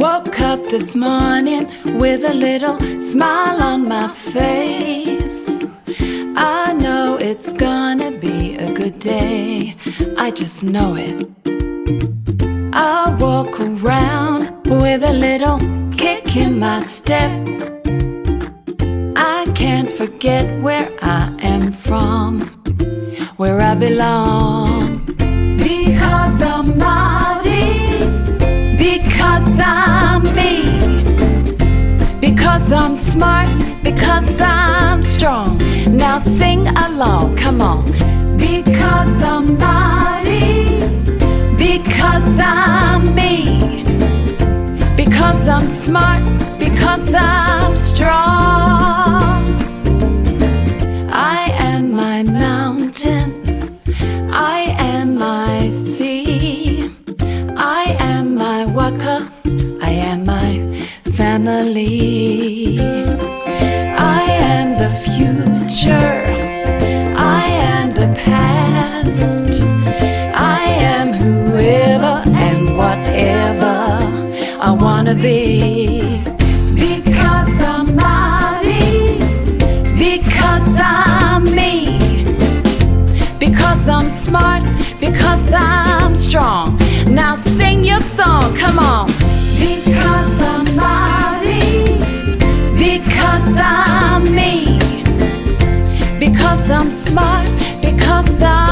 Woke up this morning with a little smile on my face. I know it's gonna be a good day, I just know it. I walk around with a little kick in my step. I can't forget where I am from, where I belong. Because I'm Māori, because I'm me, because I'm smart, because I'm strong. Now sing along, come on. Because I'm Māori, because I'm me, because I'm smart, because I'm strong. I am my mountain, I am my sea, I am my waka, I am my family. I am the future, I am the past, I am whoever and whatever I wanna be. Because I'm Māori, because I'm me, because I'm smart, because I'm strong. Now sing your song, come on. Because I'm Māori, because I'm me, because I'm smart, because I'm